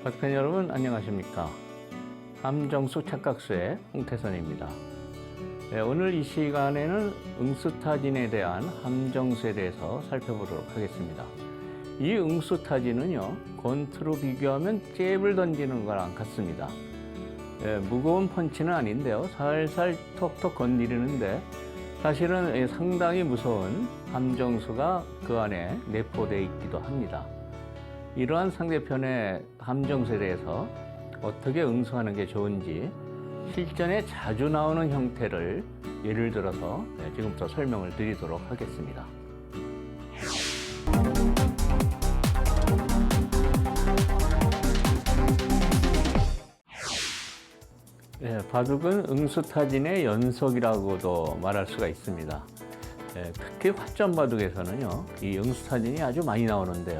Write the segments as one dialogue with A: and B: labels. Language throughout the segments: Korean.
A: 바둑팬 여러분 안녕하십니까. 함정수 착각수의 홍태선입니다. 오늘 이 시간에는 응수타진에 대한 함정수에 대해서 살펴보도록 하겠습니다. 이 응수타진은요, 권투로 비교하면 잽을 던지는 거랑 같습니다. 무거운 펀치는 아닌데요, 살살 톡톡 건드리는데 사실은 상당히 무서운 함정수가 그 안에 내포되어 있기도 합니다. 이러한 상대편의 함정수에 대해서 어떻게 응수하는 게 좋은지 실전에 자주 나오는 형태를 예를 들어서 지금부터 설명을 드리도록 하겠습니다. 바둑은 응수타진의 연속이라고도 말할 수가 있습니다. 특히 화점바둑에서는요, 이 응수타진이 아주 많이 나오는데요.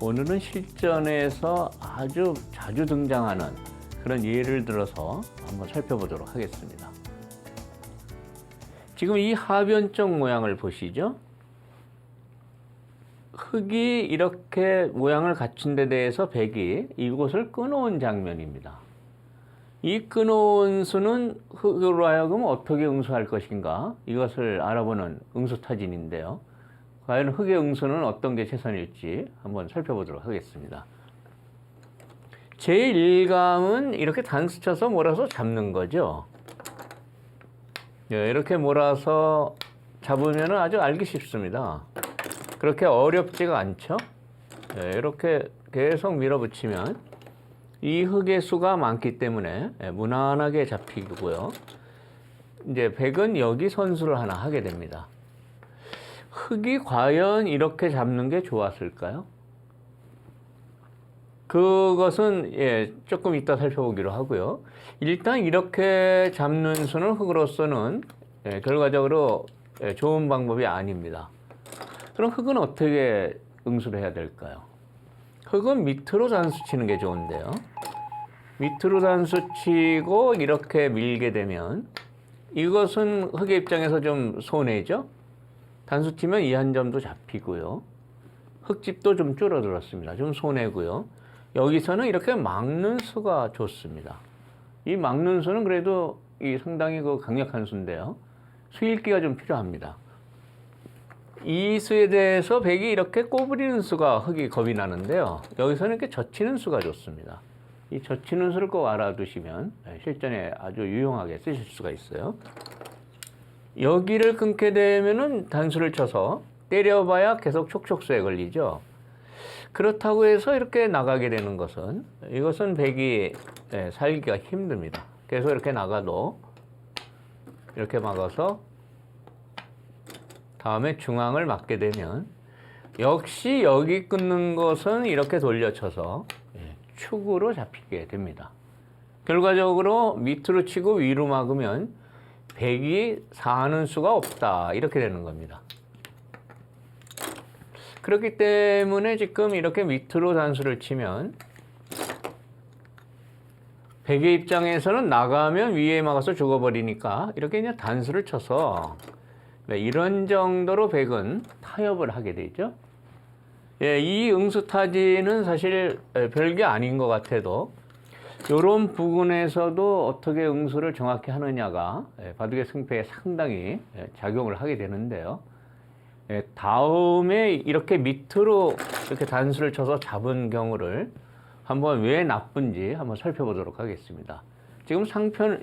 A: 오늘은 실전에서 아주 자주 등장하는 그런 예를 들어서 한번 살펴보도록 하겠습니다. 지금 이 하변적 모양을 보시죠? 흙이 이렇게 모양을 갖춘 데 대해서 백이 이곳을 끊어온 장면입니다. 이 끊어온 수는 흙으로 하여금 어떻게 응수할 것인가, 이것을 알아보는 응수타진인데요. 과연 흙의 응수는 어떤 게 최선일지 한번 살펴보도록 하겠습니다. 제1감은 이렇게 단수 쳐서 몰아서 잡는 거죠. 이렇게 몰아서 잡으면 아주 알기 쉽습니다. 그렇게 어렵지가 않죠. 이렇게 계속 밀어붙이면 이 흙의 수가 많기 때문에 무난하게 잡히고요. 이제 백은 여기 선수를 하나 하게 됩니다. 흙이 과연 이렇게 잡는 게 좋았을까요? 그것은 조금 이따 살펴보기로 하고요. 일단 이렇게 잡는 수는 흙으로서는 결과적으로 좋은 방법이 아닙니다. 그럼 흙은 어떻게 응수를 해야 될까요? 흙은 밑으로 단수 치는 게 좋은데요. 밑으로 단수 치고 이렇게 밀게 되면 이것은 흙의 입장에서 좀 손해죠. 단수 치면 이 한 점도 잡히고요. 흙집도 좀 줄어들었습니다. 좀 손해고요. 여기서는 이렇게 막는 수가 좋습니다. 이 막는 수는 그래도 상당히 강력한 수인데요. 수읽기가 좀 필요합니다. 이 수에 대해서 백이 이렇게 꼬부리는 수가 흙이 겁이 나는데요. 여기서는 이렇게 젖히는 수가 좋습니다. 이 젖히는 수를 꼭 알아두시면 실전에 아주 유용하게 쓰실 수가 있어요. 여기를 끊게 되면은 단수를 쳐서 때려봐야 계속 촉촉수에 걸리죠. 그렇다고 해서 이렇게 나가게 되는 것은, 이것은 백이 살기가 힘듭니다. 계속 이렇게 나가도 이렇게 막아서 다음에 중앙을 맞게 되면 역시 여기 끊는 것은 이렇게 돌려쳐서 축으로 잡히게 됩니다. 결과적으로 밑으로 치고 위로 막으면 백이 사는 수가 없다, 이렇게 되는 겁니다. 그렇기 때문에 지금 이렇게 밑으로 단수를 치면 백의 입장에서는 나가면 위에 막아서 죽어버리니까 이렇게 그냥 단수를 쳐서 이런 정도로 백은 타협을 하게 되죠. 이 응수타진은 사실 별게 아닌 것 같아도 이런 부분에서도 어떻게 응수를 정확히 하느냐가 바둑의 승패에 상당히 작용을 하게 되는데요. 다음에 이렇게 밑으로 이렇게 단수를 쳐서 잡은 경우를 한번 왜 나쁜지 한번 살펴보도록 하겠습니다. 지금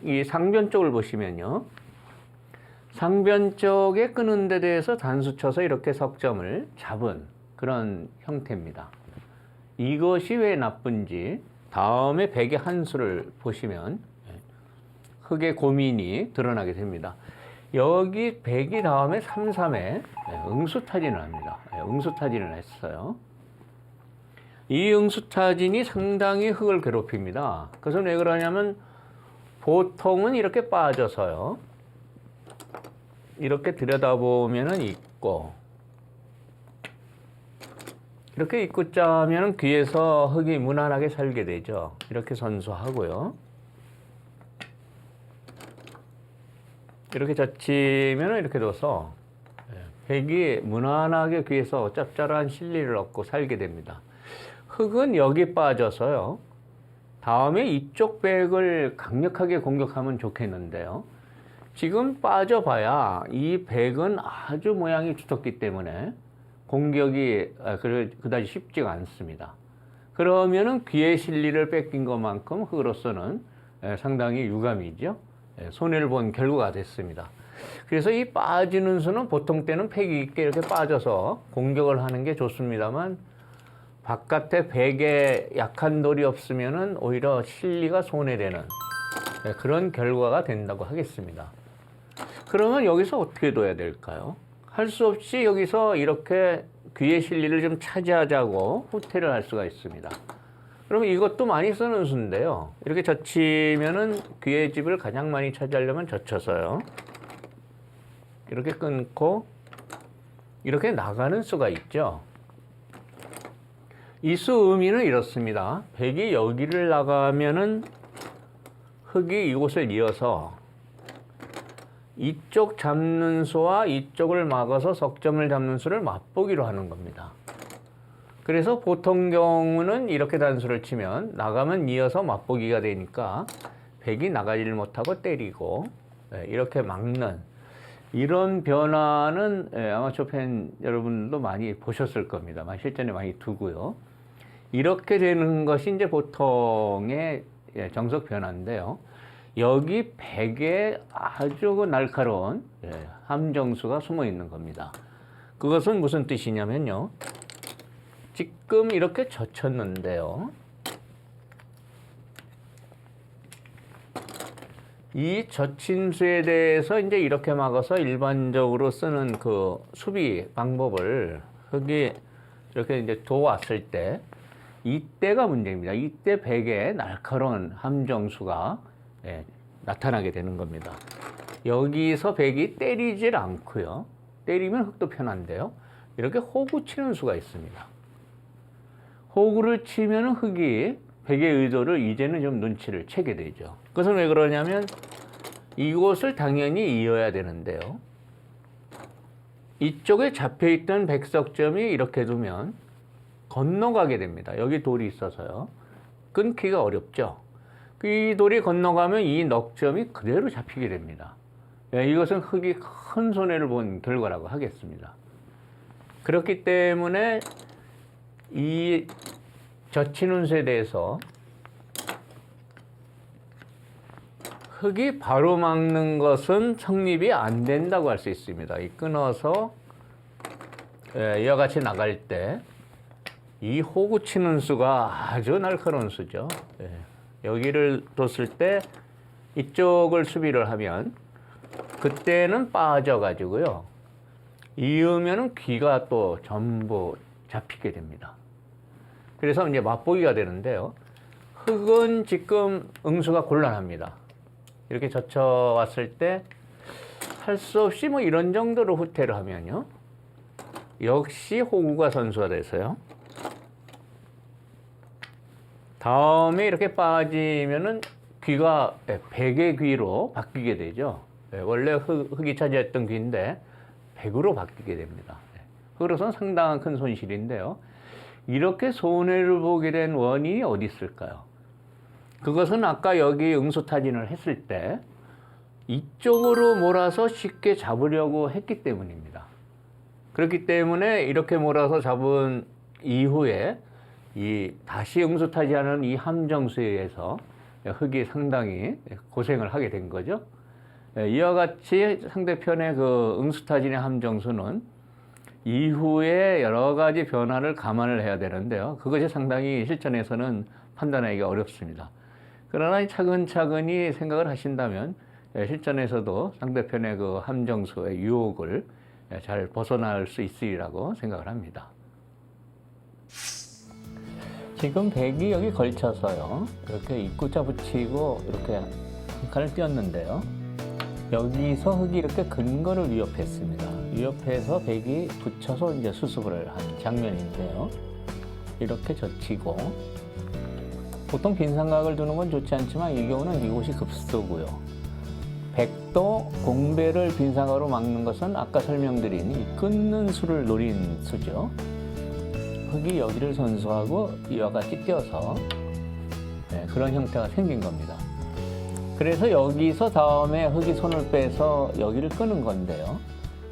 A: 이 상변 쪽을 보시면요. 상변 쪽에 끄는 데 대해서 단수 쳐서 이렇게 석점을 잡은 그런 형태입니다. 이것이 왜 나쁜지 다음에 백의 한 수를 보시면 흙의 고민이 드러나게 됩니다. 여기 백이 다음에 3, 3에 응수타진을 합니다. 응수타진을 했어요. 이 응수타진이 상당히 흙을 괴롭힙니다. 그것은 왜 그러냐면 보통은 이렇게 빠져서요. 이렇게 들여다보면은 있고, 이렇게 입구자 하면 귀에서 흙이 무난하게 살게 되죠. 이렇게 선수하고요. 이렇게 젖히면 이렇게 둬서 백이 무난하게 귀에서 짭짤한 실리를 얻고 살게 됩니다. 흙은 여기 빠져서요. 다음에 이쪽 백을 강력하게 공격하면 좋겠는데요. 지금 빠져봐야 이 백은 아주 모양이 두텁기 때문에 공격이 그다지 쉽지가 않습니다. 그러면은 귀의 실리를 뺏긴 것만큼 흙으로서는 상당히 유감이죠. 손해를 본 결과가 됐습니다. 그래서 이 빠지는 수는 보통 때는 팩이 있게 이렇게 빠져서 공격을 하는 게 좋습니다만 바깥에 백에 약한 돌이 없으면은 오히려 실리가 손해되는 그런 결과가 된다고 하겠습니다. 그러면 여기서 어떻게 둬야 될까요? 할 수 없이 여기서 이렇게 귀의 실리를 좀 차지하자고 후퇴를 할 수가 있습니다. 그러면 이것도 많이 쓰는 수인데요. 이렇게 젖히면은 귀의 집을 가장 많이 차지하려면 젖혀서요. 이렇게 끊고 이렇게 나가는 수가 있죠. 이 수 의미는 이렇습니다. 백이 여기를 나가면은 흙이 이곳을 이어서 이쪽 잡는 수와 이쪽을 막아서 석점을 잡는 수를 맛보기로 하는 겁니다. 그래서 보통 경우는 이렇게 단수를 치면 나가면 이어서 맛보기가 되니까 백이 나가지를 못하고 때리고 이렇게 막는 이런 변화는 아마추어 팬 여러분도 많이 보셨을 겁니다만 실전에 많이 두고요. 이렇게 되는 것이 이제 보통의 정석 변화인데요. 여기 백에 아주 날카로운 함정수가 숨어 있는 겁니다. 그것은 무슨 뜻이냐면요. 지금 이렇게 젖혔는데요. 이 젖힌 수에 대해서 이제 이렇게 막아서 일반적으로 쓰는 그 수비 방법을 흙이 이렇게 이제 도왔을 때 이때가 문제입니다. 이때 백에 날카로운 함정수가 나타나게 되는 겁니다. 여기서 백이 때리질 않고요. 때리면 흙도 편한데요. 이렇게 호구 치는 수가 있습니다. 호구를 치면 흙이 백의 의도를 이제는 좀 눈치를 채게 되죠. 그것은 왜 그러냐면 이곳을 당연히 이어야 되는데요. 이쪽에 잡혀있던 백석점이 이렇게 두면 건너가게 됩니다. 여기 돌이 있어서요. 끊기가 어렵죠. 이 돌이 건너가면 이 넉점이 그대로 잡히게 됩니다. 이것은 흙이 큰 손해를 본 결과라고 하겠습니다. 그렇기 때문에 이 젖히는 수에 대해서 흙이 바로 막는 성립이 안 된다고 할 수 있습니다. 이 끊어서 이와 같이 나갈 때 이 호구 치는 수가 아주 날카로운 수죠. 여기를 뒀을 때 이쪽을 수비를 하면 그때는 빠져가지고요. 이으면은 귀가 또 전부 잡히게 됩니다. 그래서 이제 맛보기가 되는데요. 흙은 지금 응수가 곤란합니다. 이렇게 젖혀왔을 때 할 수 없이 뭐 이런 정도로 후퇴를 하면요. 역시 호구가 선수가 돼서요. 다음에 이렇게 빠지면은 귀가 백의 귀로 바뀌게 되죠. 원래 흙이 차지했던 귀인데 백으로 바뀌게 됩니다. 흙으로서는 상당한 큰 손실인데요. 이렇게 손해를 보게 된 원인이 어디 있을까요? 그것은 아까 여기 응수타진을 했을 때 이쪽으로 몰아서 쉽게 잡으려고 했기 때문입니다. 그렇기 때문에 이렇게 몰아서 잡은 이후에 다시 응수타지하는 이 함정수에 의해서 흙이 상당히 고생을 하게 된 거죠. 이와 같이 상대편의 그 응수타진의 함정수는 이후에 여러 가지 변화를 감안을 해야 되는데요. 그것이 상당히 실전에서는 판단하기가 어렵습니다. 그러나 차근차근히 생각을 하신다면 실전에서도 상대편의 그 함정수의 유혹을 잘 벗어날 수 있으리라고 생각을 합니다. 지금 백이 여기 걸쳐서요. 이렇게 입구자 붙이고 이렇게 한 칸을 띄었는데요. 여기서 흙이 이렇게 근거를 위협했습니다. 위협해서 백이 붙여서 이제 수습을 한 장면인데요. 이렇게 젖히고, 보통 빈 삼각을 두는 건 좋지 않지만 이 경우는 이곳이 급수도고요. 100도 공배를 빈 삼각으로 막는 것은 아까 설명드린 이 끊는 수를 노린 수죠. 흙이 여기를 선수하고 이와 같이 껴서 그런 형태가 생긴 겁니다. 그래서 여기서 다음에 흙이 손을 빼서 여기를 끄는 건데요.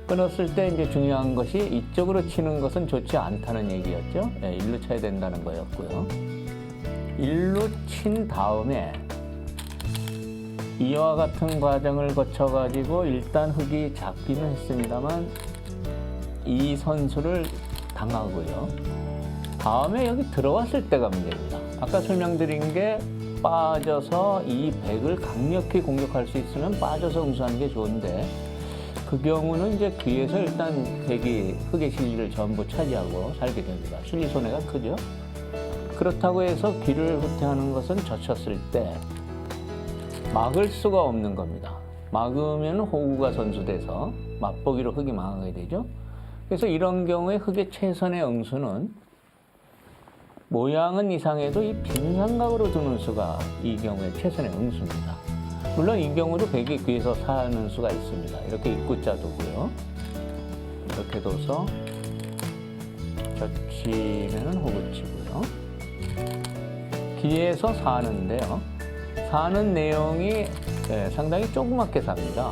A: 끊었을 때 이제 중요한 것이 이쪽으로 치는 것은 좋지 않다는 얘기였죠. 일로 쳐야 된다는 거였고요. 일로 친 다음에 이와 같은 과정을 거쳐가지고 일단 흙이 잡기는 했습니다만 이 선수를 당하고요. 다음에 여기 들어왔을 때가 문제입니다. 아까 설명드린 게 빠져서 이 백을 강력히 공격할 수 있으면 빠져서 응수하는 게 좋은데, 그 경우는 이제 귀에서 일단 백이 흙의 실리를 전부 차지하고 살게 됩니다. 실리 손해가 크죠. 그렇다고 해서 귀를 후퇴하는 것은 젖혔을 때 막을 수가 없는 겁니다. 막으면 호구가 선수돼서 맛보기로 흙이 망하게 되죠. 그래서 이런 경우에 흙의 최선의 응수는 모양은 이상해도 이 빈 삼각으로 두는 수가 이 경우에 최선의 응수입니다. 물론 이 경우도 백이 귀에서 사는 수가 있습니다. 이렇게 입구자 두고요. 이렇게 둬서 젖히면 호구 치고요. 귀에서 사는데요. 사는 내용이 상당히 조그맣게 삽니다.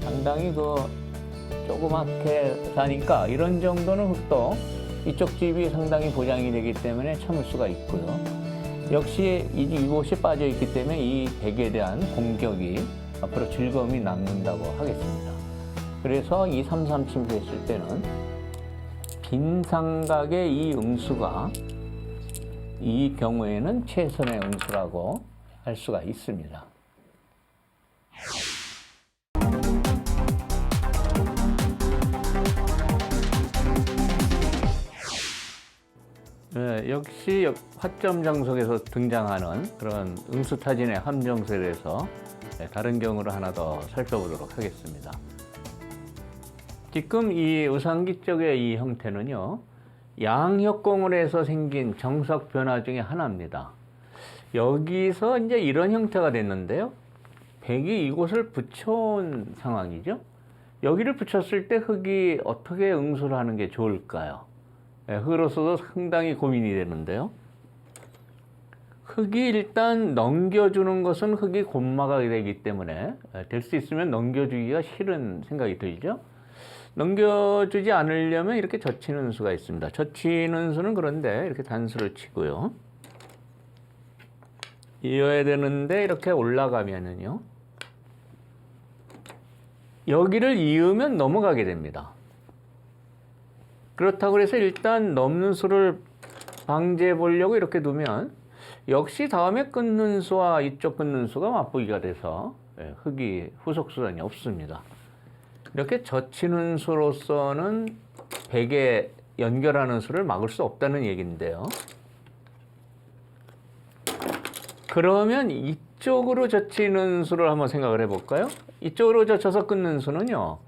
A: 상당히 조그맣게 사니까 이런 정도는 흙도 이쪽 집이 상당히 보장이 되기 때문에 참을 수가 있고요. 역시 이곳이 빠져 있기 때문에 이 백에 대한 공격이 앞으로 즐거움이 남는다고 하겠습니다. 그래서 이 3-3 침투했을 때는 빈 삼각의 이 응수가 이 경우에는 최선의 응수라고 할 수가 있습니다. 역시 화점 장속에서 등장하는 그런 응수타진의 함정수에 대해서 다른 경우를 하나 더 살펴보도록 하겠습니다. 지금 이 우상기 쪽의 이 형태는요, 양협공을 해서 생긴 정석 변화 중에 하나입니다. 여기서 이제 이런 형태가 됐는데요. 백이 이곳을 붙여온 상황이죠. 여기를 붙였을 때 흙이 어떻게 응수를 하는 게 좋을까요? 흙으로서도 상당히 고민이 되는데요. 흙이 일단 넘겨주는 것은 흙이 곤마가 되기 때문에 될 수 있으면 넘겨주기가 싫은 생각이 들죠. 넘겨주지 않으려면 이렇게 젖히는 수가 있습니다. 젖히는 수는 그런데 이렇게 단수를 치고요. 이어야 되는데 이렇게 올라가면은요, 여기를 이으면 넘어가게 됩니다. 그렇다고 해서 일단 넘는 수를 방지해 보려고 이렇게 두면 역시 다음에 끊는 수와 이쪽 끊는 수가 맞보기가 돼서 흙이 후속 수단이 없습니다. 이렇게 젖히는 수로서는 백에 연결하는 수를 막을 수 없다는 얘기인데요. 그러면 이쪽으로 젖히는 수를 한번 생각을 해볼까요? 이쪽으로 젖혀서 끊는 수는요,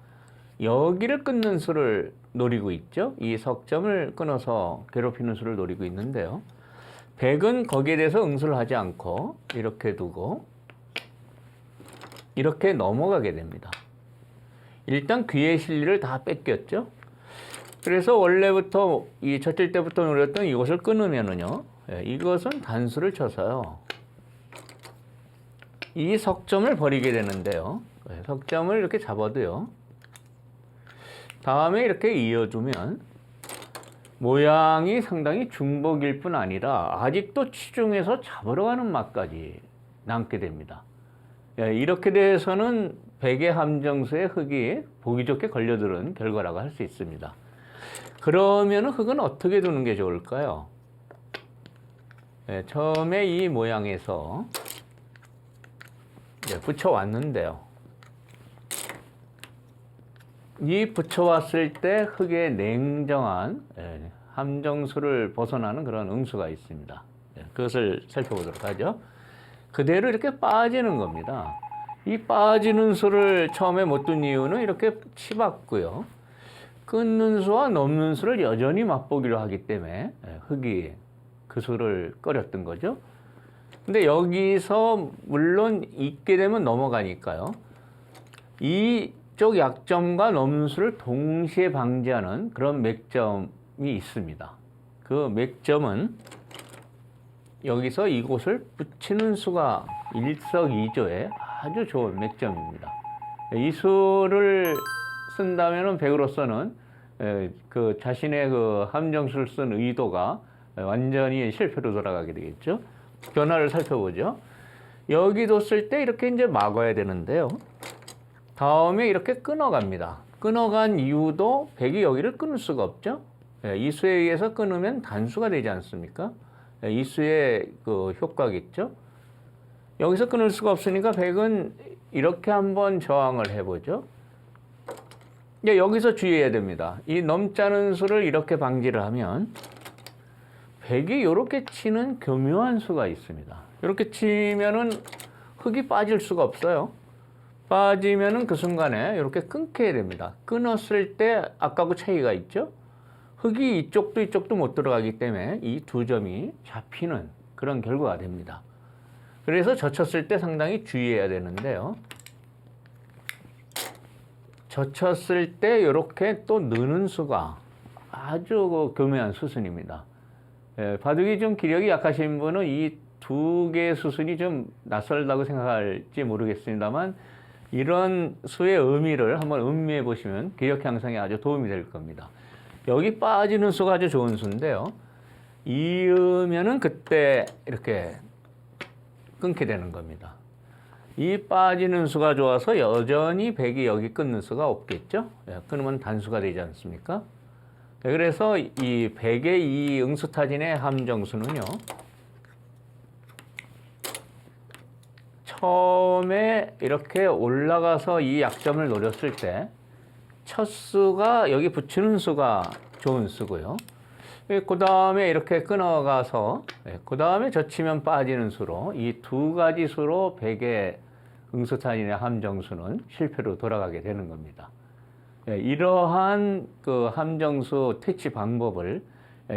A: 여기를 끊는 수를 노리고 있죠. 이 석점을 끊어서 괴롭히는 수를 노리고 있는데요. 백은 거기에 대해서 응수를 하지 않고 이렇게 두고 이렇게 넘어가게 됩니다. 일단 귀의 실리를 다 뺏겼죠. 그래서 원래부터 이 젖힐 때부터 노렸던 이것을 끊으면은요, 이것은 단수를 쳐서요, 이 석점을 버리게 되는데요. 석점을 이렇게 잡아도요, 다음에 이렇게 이어주면 모양이 상당히 중복일 뿐 아니라 아직도 치중해서 잡으러 가는 맛까지 남게 됩니다. 이렇게 돼서는 백의 함정수에 흙이 보기 좋게 걸려드는 결과라고 할 수 있습니다. 그러면 흙은 어떻게 두는 게 좋을까요? 처음에 이 모양에서 붙여왔는데요. 이 붙여왔을 때 흙의 냉정한 함정수를 벗어나는 그런 응수가 있습니다. 그것을 살펴보도록 하죠. 그대로 이렇게 빠지는 겁니다. 이 빠지는 수를 처음에 못 둔 이유는 이렇게 치봤고요. 끊는 수와 넘는 수를 여전히 맛보기로 하기 때문에 흙이 그 수를 꺼렸던 거죠. 근데 여기서 물론 있게 되면 넘어가니까요. 이쪽 약점과 넘는 수를 동시에 방지하는 그런 맥점이 있습니다. 그 맥점은 여기서 이곳을 붙이는 수가 일석이조의 아주 좋은 맥점입니다. 이 수를 쓴다면 백으로서는 그 자신의 그 함정수를 쓴 의도가 완전히 실패로 돌아가게 되겠죠. 변화를 살펴보죠. 여기도 쓸 때 이렇게 이제 막아야 되는데요. 다음에 이렇게 끊어갑니다. 끊어간 이유도 백이 여기를 끊을 수가 없죠. 이 수에 의해서 끊으면 단수가 되지 않습니까? 이 수의 그 효과겠죠. 여기서 끊을 수가 없으니까 백은 이렇게 한번 저항을 해보죠. 여기서 주의해야 됩니다. 이 넘자는 수를 이렇게 방지를 하면 백이 이렇게 치는 교묘한 수가 있습니다. 이렇게 치면은 흙이 빠질 수가 없어요. 빠지면은 그 순간에 이렇게 끊게 됩니다. 끊었을 때 아까하고 차이가 있죠. 흙이 이쪽도 못 들어가기 때문에 이 두 점이 잡히는 그런 결과가 됩니다. 그래서 젖혔을 때 상당히 주의해야 되는데요. 젖혔을 때 이렇게 또 느는 수가 아주 교묘한 수순입니다. 바둑이 좀 기력이 약하신 분은 이 두 개의 수순이 좀 낯설다고 생각할지 모르겠습니다만 이런 수의 의미를 한번 음미해 보시면 기력 향상에 아주 도움이 될 겁니다. 여기 빠지는 수가 아주 좋은 수인데요. 이으면은 그때 이렇게 끊게 되는 겁니다. 이 빠지는 수가 좋아서 여전히 백이 여기 끊는 수가 없겠죠. 끊으면 단수가 되지 않습니까? 그래서 이 백의 이 응수타진의 함정수는요. 처음에 이렇게 올라가서 이 약점을 노렸을 때 첫 수가 여기 붙이는 수가 좋은 수고요. 그 다음에 이렇게 끊어가서 그 다음에 젖히면 빠지는 수로 이 두 가지 수로 백의 응수타진의 함정수는 실패로 돌아가게 되는 겁니다. 이러한 그 함정수 퇴치 방법을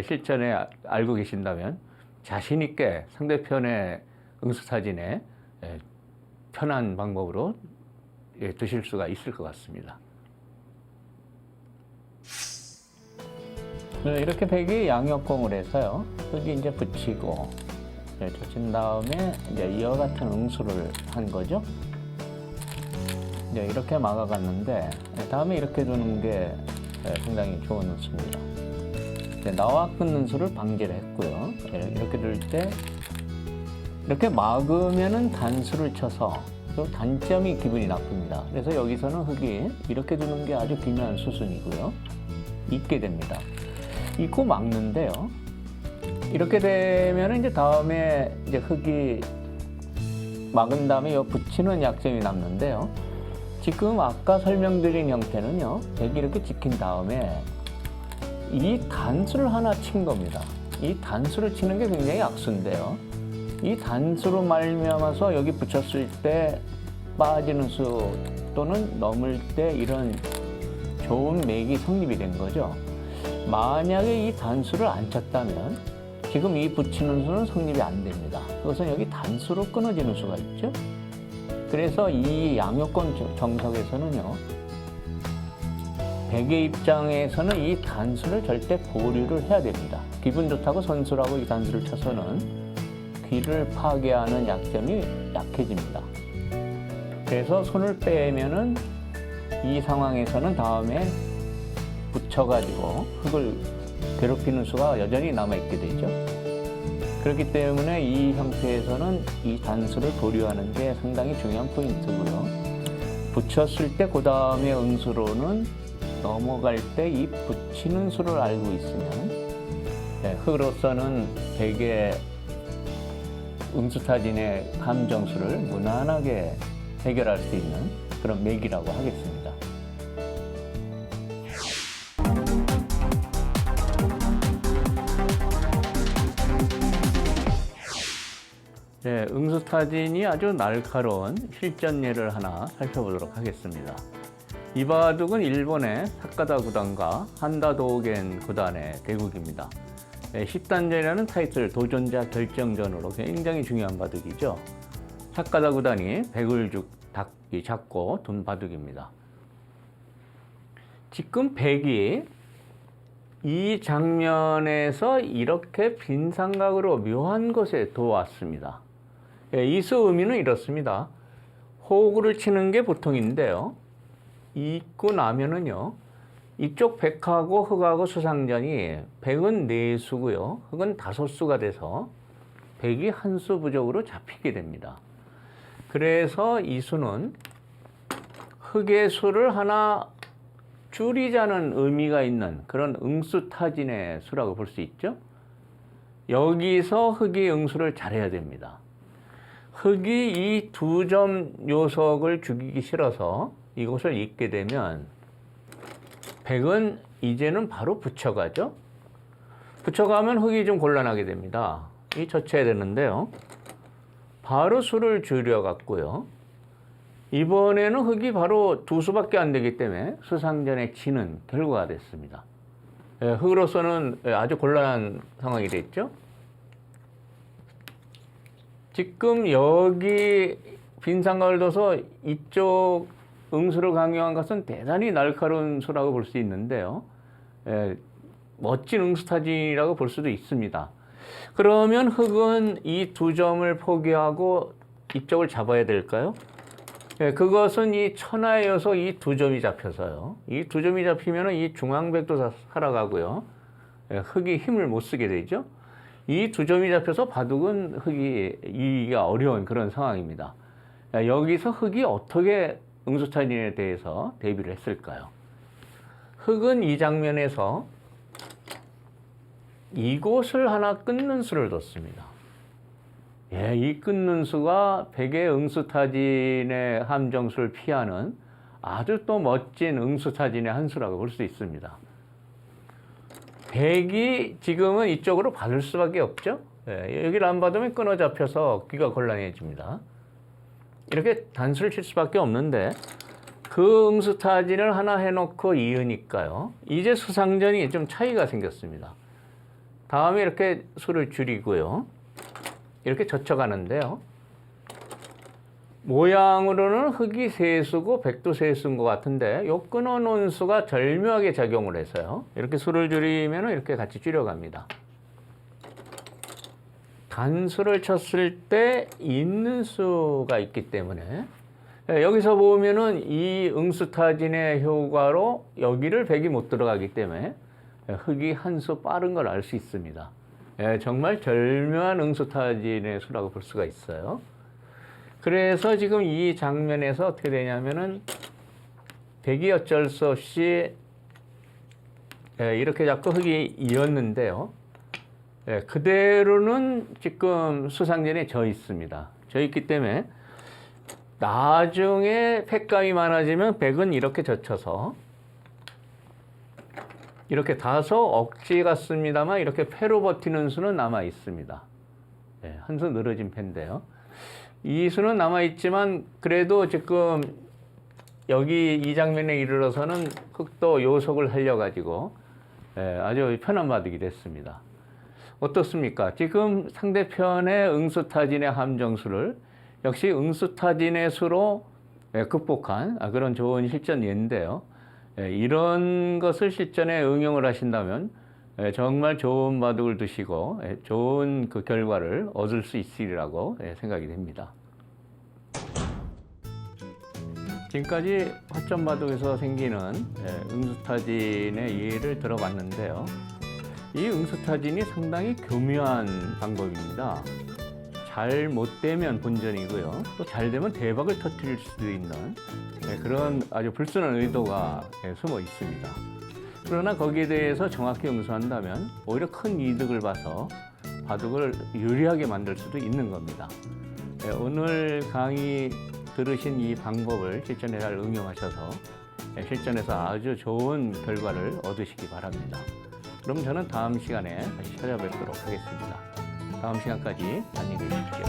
A: 실전에 알고 계신다면 자신 있게 상대편의 응수타진에 편한 방법으로 드실 수가 있을 것 같습니다. 이렇게 백이 양역공을 해서요. 흙이 이제 붙이고 젖힌 다음에 이제 이와 같은 응수를 한 거죠. 이제 이렇게 막아갔는데 다음에 이렇게 두는 게 상당히 좋은 응수입니다. 나와 끊는 수를 방지를 했고요. 이렇게 둘 때 이렇게 막으면은 단수를 쳐서 또 단점이 기분이 나쁩니다. 그래서 여기서는 흙이 이렇게 두는 게 아주 기묘한 수순이고요. 있게 됩니다. 있고 막는데요. 이렇게 되면 이제 다음에 이제 흙이 막은 다음에 요 붙이는 약점이 남는데요. 지금 아까 설명드린 형태는요. 백이 이렇게 지킨 다음에 이 단수를 하나 친 겁니다. 이 단수를 치는 게 굉장히 악수인데요. 이 단수로 말미암아서 여기 붙였을 때 빠지는 수 또는 넘을 때 이런 좋은 맥이 성립이 된 거죠. 만약에 이 단수를 안 쳤다면 지금 이 붙이는 수는 성립이 안 됩니다. 그것은 여기 단수로 끊어지는 수가 있죠. 그래서 이 양요권 정석에서는요. 백의 입장에서는 이 단수를 절대 보류를 해야 됩니다. 기분 좋다고 선수라고 이 단수를 쳐서는 귀를 파괴하는 약점이 약해집니다. 그래서 손을 빼면은 이 상황에서는 다음에 붙여가지고 흙을 괴롭히는 수가 여전히 남아있게 되죠. 그렇기 때문에 이 형태에서는 이 단수를 보류하는 게 상당히 중요한 포인트고요. 붙였을 때 그 다음에 응수로는 넘어갈 때 이 붙이는 수를 알고 있으면 흙으로서는 백의 응수타진의 함정수를 무난하게 해결할 수 있는 그런 맥이라고 하겠습니다. 응수타진이 아주 날카로운 실전 예를 하나 살펴보도록 하겠습니다. 이 바둑은 일본의 사카다 구단과 한다 도겐 구단의 대국입니다. 10단전이라는 타이틀 도전자 결정전으로 굉장히 중요한 바둑이죠. 사카다 구단이 백을 잡고 둔 바둑입니다. 지금 백이 이 장면에서 이렇게 빈삼각으로 묘한 곳에 도왔습니다. 이수 의미는 이렇습니다. 호구를 치는 게 보통인데요. 있고 나면은요, 이쪽 백하고 흑하고 수상전이 백은 4수고요, 흑은 5수가 돼서 백이 한 수 부족으로 잡히게 됩니다. 그래서 이 수는 흑의 수를 하나 줄이자는 의미가 있는 그런 응수타진의 수라고 볼 수 있죠. 여기서 흑이 응수를 잘해야 됩니다. 흑이 이 2점 요석을 죽이기 싫어서 이곳을 잇게 되면 백은 이제는 바로 붙여가죠. 붙여가면 흑이 좀 곤란하게 됩니다. 이 젖혀야 되는데요. 바로 수를 줄여갔고요. 이번에는 흑이 바로 2수밖에 안 되기 때문에 수상전에 지는 결과가 됐습니다. 흑으로서는 아주 곤란한 상황이 됐죠. 지금 여기 빈삼각을 둬서 이쪽 응수를 강요한 것은 대단히 날카로운 수라고 볼 수 있는데요. 멋진 응수타진이라고 볼 수도 있습니다. 그러면 흑은 이 2점을 포기하고 이쪽을 잡아야 될까요? 그것은 이 천하의 요소 이 2점이 잡혀서요. 이 2점이 잡히면 이 중앙백도 살아가고요. 흑이 힘을 못 쓰게 되죠. 이 2점이 잡혀서 바둑은 흑이 이기기가 어려운 그런 상황입니다. 여기서 흑이 어떻게 응수타진에 대해서 대비를 했을까요? 흑은 이 장면에서 이곳을 하나 끊는 수를 뒀습니다. 이 끊는 수가 백의 응수타진의 함정수를 피하는 아주 또 멋진 응수타진의 한 수라고 볼 수 있습니다. 백이 지금은 이쪽으로 받을 수밖에 없죠. 여기를 안 받으면 끊어 잡혀서 귀가 곤란해집니다. 이렇게 단수를 칠 수밖에 없는데 그 응수타진을 하나 해놓고 이으니까요. 이제 수상전이 좀 차이가 생겼습니다. 다음에 이렇게 수를 줄이고요. 이렇게 젖혀가는데요. 모양으로는 흑이 3수고 백도 3수인 것 같은데 요 끊어놓은 수가 절묘하게 작용을 해서요. 이렇게 수를 줄이면 이렇게 같이 줄여갑니다. 단수를 쳤을 때 있는 수가 있기 때문에 여기서 보면은 이 응수타진의 효과로 여기를 백이 못 들어가기 때문에 흑이 한 수 빠른 걸 알 수 있습니다. 정말 절묘한 응수타진의 수라고 볼 수가 있어요. 그래서 지금 이 장면에서 어떻게 되냐면은 백이 어쩔 수 없이 이렇게 자꾸 흑이 이었는데요. 그대로는 지금 수상전에 져 있습니다. 져 있기 때문에 나중에 팩감이 많아지면 백은 이렇게 젖혀서 이렇게 다소 억지 같습니다만 이렇게 패로 버티는 수는 남아 있습니다. 한 수 늘어진 패인데요. 이 수는 남아 있지만 그래도 지금 여기 이 장면에 이르러서는 흑도 요속을 살려가지고 아주 편한 바둑이 됐습니다. 어떻습니까? 지금 상대편의 응수타진의 함정수를 역시 응수타진의 수로 극복한 그런 좋은 실전 예인데요. 이런 것을 실전에 응용을 하신다면 정말 좋은 바둑을 두시고 좋은 그 결과를 얻을 수 있으리라고 생각이 됩니다. 지금까지 화점 바둑에서 생기는 응수타진의 예를 들어봤는데요. 이 응수타진이 상당히 교묘한 방법입니다. 잘 못되면 본전이고요. 또 잘 되면 대박을 터뜨릴 수도 있는 그런 아주 불순한 의도가 숨어 있습니다. 그러나 거기에 대해서 정확히 응수한다면 오히려 큰 이득을 봐서 바둑을 유리하게 만들 수도 있는 겁니다. 오늘 강의 들으신 이 방법을 실전에 잘 응용하셔서 실전에서 아주 좋은 결과를 얻으시기 바랍니다. 그럼 저는 다음 시간에 다시 찾아뵙도록 하겠습니다. 다음 시간까지 안녕히 계십시오.